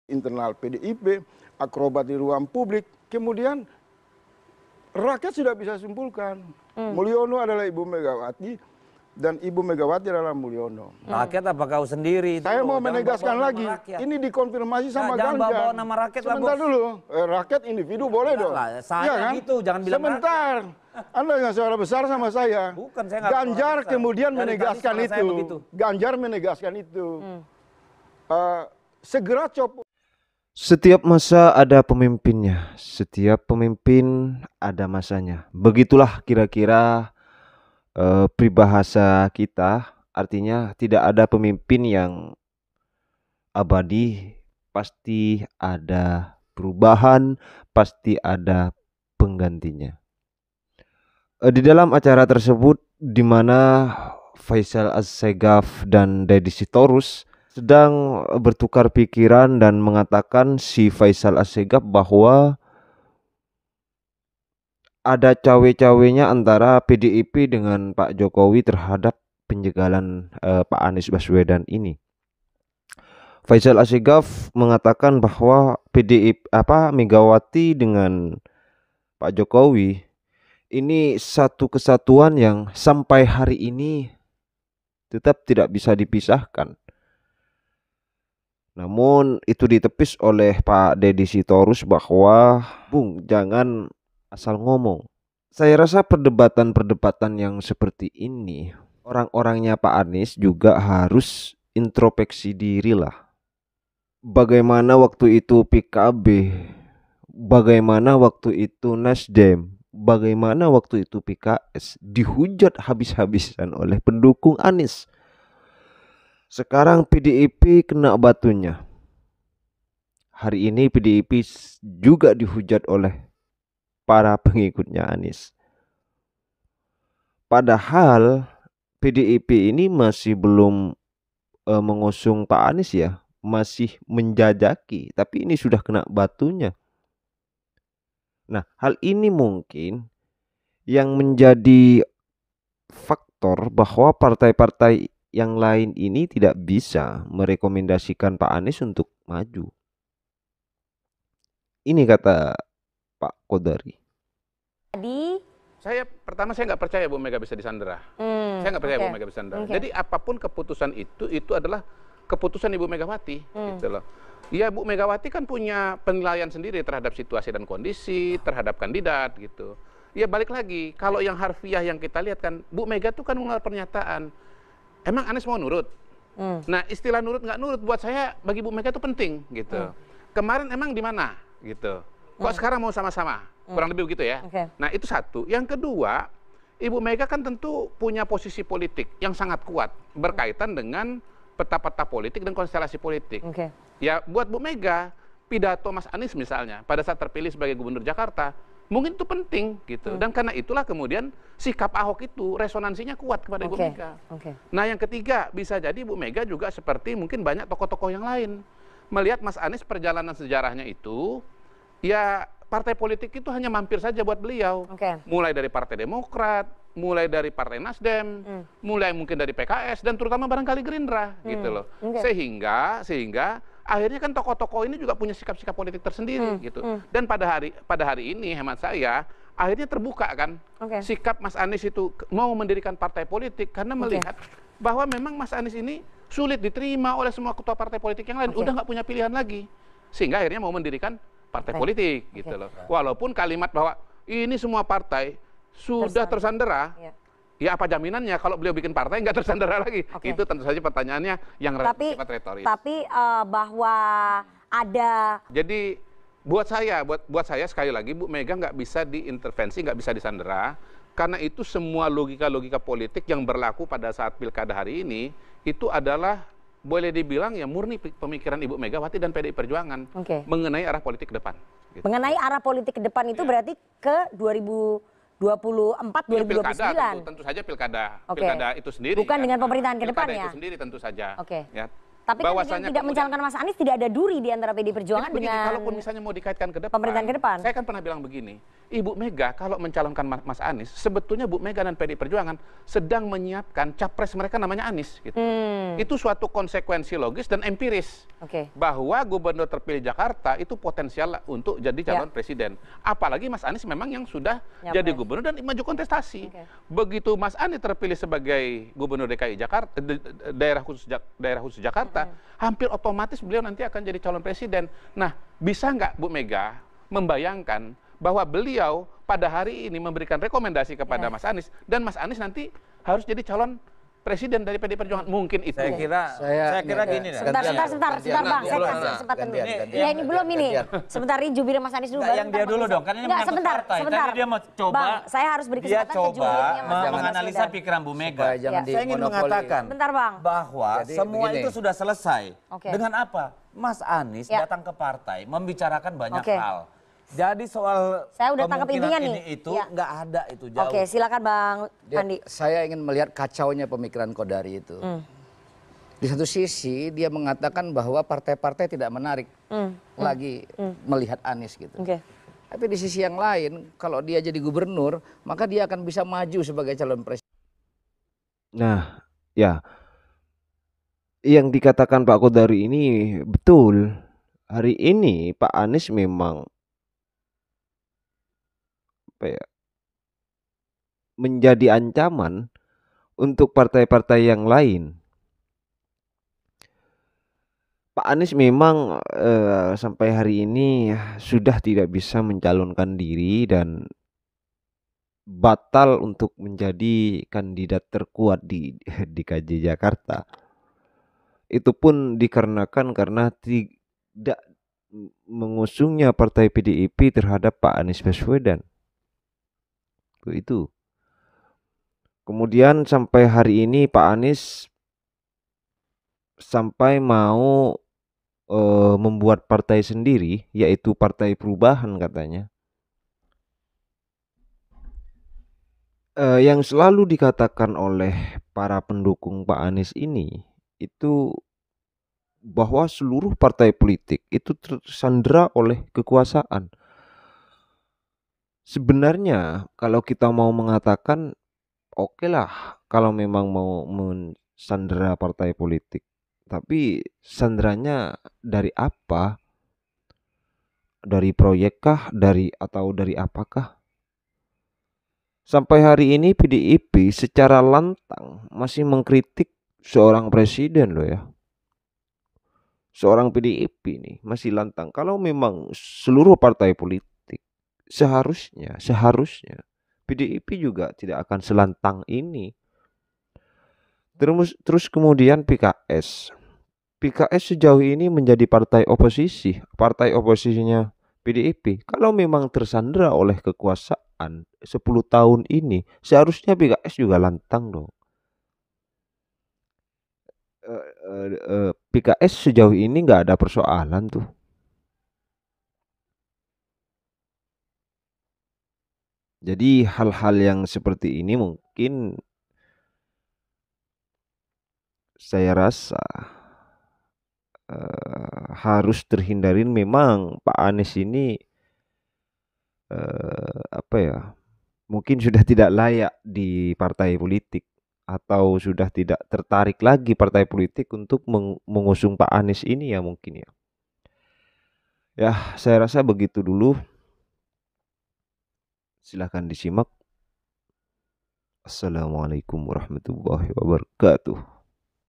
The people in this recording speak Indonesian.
internal PDIP, akrobat di ruang publik, kemudian rakyat sudah bisa simpulkan. Mulyono adalah Ibu Megawati dan Ibu Megawati adalah Mulyono. Rakyat apa kau sendiri? Saya mau menegaskan lagi, ini dikonfirmasi sama jangan Ganjar. bawa nama rakyat lah, Sebentar Bos. dulu, rakyat individu boleh dong. Lah, saya Iya kan? gitu, jangan bilang sebentar. Anda nggak suara besar sama saya. Bukan, saya nggak Ganjar suara besar. kemudian Dari menegaskan tadi suara saya itu. begitu. Ganjar menegaskan itu. Segera copot. Setiap masa ada pemimpinnya, setiap pemimpin ada masanya. Begitulah kira-kira peribahasa kita, artinya tidak ada pemimpin yang abadi, pasti ada perubahan, pasti ada penggantinya. Di dalam acara tersebut, di mana Faisal Assegaf dan Deddy Sitorus sedang bertukar pikiran dan mengatakan si Faisal Assegaf bahwa ada cawe-cawenya antara PDIP dengan Pak Jokowi terhadap penjagalan Pak Anies Baswedan ini. Faisal Assegaf mengatakan bahwa PDIP Megawati dengan Pak Jokowi ini satu kesatuan yang sampai hari ini tetap tidak bisa dipisahkan. Namun itu ditepis oleh Pak Deddy Sitorus bahwa Bung, jangan asal ngomong. Saya rasa perdebatan-perdebatan yang seperti ini, orang-orangnya Pak Anies juga harus introspeksi diri lah. Bagaimana waktu itu PKB, bagaimana waktu itu Nasdem, bagaimana waktu itu PKS dihujat habis-habisan oleh pendukung Anies. Sekarang PDIP kena batunya. Hari ini PDIP juga dihujat oleh para pengikutnya Anies. Padahal PDIP ini masih belum mengusung Pak Anies ya, masih menjajaki, tapi ini sudah kena batunya. Nah, hal ini mungkin yang menjadi faktor bahwa partai-partai yang lain ini tidak bisa merekomendasikan Pak Anies untuk maju. Ini kata Pak Kodari. Jadi Pertama saya nggak percaya Bu Mega bisa disandera. Saya nggak percaya Bu Mega bisa disandera. Jadi apapun keputusan itu adalah keputusan Ibu Megawati. Gitu loh. Ya Bu Megawati kan punya penilaian sendiri terhadap situasi dan kondisi, terhadap kandidat gitu. Ya balik lagi, kalau yang harfiah yang kita lihat kan, Bu Mega tuh kan mengeluarkan pernyataan, emang Anies mau nurut? Nah istilah nurut nggak nurut buat saya, bagi Bu Mega itu penting gitu. Kemarin emang di mana gitu? Kok sekarang mau sama-sama? Kurang lebih begitu ya. Nah itu satu. Yang kedua, Ibu Mega kan tentu punya posisi politik yang sangat kuat berkaitan dengan peta-peta politik dan konstelasi politik. Ya buat Bu Mega, pidato Mas Anies misalnya pada saat terpilih sebagai Gubernur Jakarta mungkin itu penting gitu. Dan karena itulah kemudian sikap Ahok itu resonansinya kuat kepada Ibu Mega. Nah yang ketiga, bisa jadi Ibu Mega juga seperti mungkin banyak tokoh-tokoh yang lain melihat Mas Anies perjalanan sejarahnya itu, ya partai politik itu hanya mampir saja buat beliau. Mulai dari Partai Demokrat, mulai dari Partai Nasdem, mulai mungkin dari PKS dan terutama barangkali Gerindra gitu loh. Sehingga akhirnya kan tokoh-tokoh ini juga punya sikap-sikap politik tersendiri gitu. Dan pada hari ini hemat saya akhirnya terbuka kan sikap Mas Anies itu mau mendirikan partai politik karena melihat bahwa memang Mas Anies ini sulit diterima oleh semua ketua partai politik yang lain, udah nggak punya pilihan lagi. Sehingga akhirnya mau mendirikan partai politik gitu loh. Walaupun kalimat bahwa ini semua partai sudah tersandera, ya apa jaminannya kalau beliau bikin partai nggak tersandera lagi? Itu tentu saja pertanyaannya yang bersifat retoris. Tapi bahwa ada. Jadi buat saya sekali lagi Bu Mega nggak bisa diintervensi, nggak bisa disandera, karena itu semua logika-logika politik yang berlaku pada saat pilkada hari ini itu adalah boleh dibilang ya murni pemikiran Ibu Megawati dan PDI Perjuangan mengenai arah politik ke depan. Gitu. Mengenai arah politik ke depan itu berarti ke 2024, 2029. Tentu saja pilkada itu sendiri. Bukan dengan pemerintahan ke depan ya. Itu sendiri tentu saja. Ya. Tapi kan dengan tidak mencalonkan Mas Anies tidak ada duri di antara PD Perjuangan begini, dengan kalaupun misalnya mau dikaitkan ke depan, pemerintahan ke depan. saya kan pernah bilang begini, Ibu Mega kalau mencalonkan Mas Anies, sebetulnya Bu Mega dan PD Perjuangan sedang menyiapkan capres mereka namanya Anies. Gitu. Itu suatu konsekuensi logis dan empiris. Bahwa gubernur terpilih Jakarta itu potensial untuk jadi calon presiden. Apalagi Mas Anies memang yang sudah jadi gubernur dan maju kontestasi. Begitu Mas Anies terpilih sebagai gubernur DKI Jakarta, daerah khusus Jakarta, hampir otomatis beliau nanti akan jadi calon presiden. Nah, bisa nggak Bu Mega membayangkan bahwa beliau pada hari ini memberikan rekomendasi kepada Mas Anies dan Mas Anies nanti harus jadi calon presiden dari PD Perjuangan? Mungkin itu. Saya kira gini. Sebentar Bang, saya kasih kesempatan dulu. Ya ini belum ini. Sebentar ini jubirnya Mas Anies dulu. Yang dia dulu dong, kan ini menyangkut partai. Tadi dia mau coba. Bang, saya harus beri kesempatan ke jubirnya Mas Anies. Menganalisa pikiran Bu Mega. Saya ingin mengatakan bahwa semua itu sudah selesai. Dengan apa? Mas Anies datang ke partai membicarakan banyak hal. Jadi soal saya udah tangkap intinya nih. Itu nggak ada itu jauh. Oke, silakan Bang Andi. Saya ingin melihat kacaunya pemikiran Kodari itu. Di satu sisi dia mengatakan bahwa partai-partai tidak menarik lagi melihat Anies gitu. Tapi di sisi yang lain, kalau dia jadi gubernur, maka dia akan bisa maju sebagai calon presiden. Nah, ya. Yang dikatakan Pak Kodari ini betul. Hari ini Pak Anies memang menjadi ancaman untuk partai-partai yang lain. Pak Anies memang sampai hari ini sudah tidak bisa mencalonkan diri dan batal untuk menjadi kandidat terkuat di DKI Jakarta. Itu pun dikarenakan karena tidak mengusungnya partai PDIP terhadap Pak Anies Baswedan. Itu. Kemudian sampai hari ini Pak Anies sampai mau membuat partai sendiri, yaitu Partai Perubahan katanya. Yang selalu dikatakan oleh para pendukung Pak Anies ini itu bahwa seluruh partai politik itu tersandera oleh kekuasaan. Sebenarnya kalau kita mau mengatakan oke lah kalau memang mau mensandera partai politik. Tapi sanderanya dari apa? Dari proyekkah? Atau dari apakah? Sampai hari ini PDIP secara lantang masih mengkritik seorang presiden loh ya. Seorang PDIP nih masih lantang. Kalau memang seluruh partai politik seharusnya PDIP juga tidak akan selantang ini. Terus kemudian PKS sejauh ini menjadi partai oposisi. Partai oposisinya PDIP. Kalau memang tersandera oleh kekuasaan 10 tahun ini, seharusnya PKS juga lantang dong. PKS sejauh ini nggak ada persoalan tuh. Jadi hal-hal yang seperti ini mungkin saya rasa harus terhindarin. Memang Pak Anies ini mungkin sudah tidak layak di partai politik atau sudah tidak tertarik lagi partai politik untuk mengusung Pak Anies ini ya mungkin ya. Ya, saya rasa begitu dulu. Silahkan disimak. Assalamualaikum warahmatullahi wabarakatuh.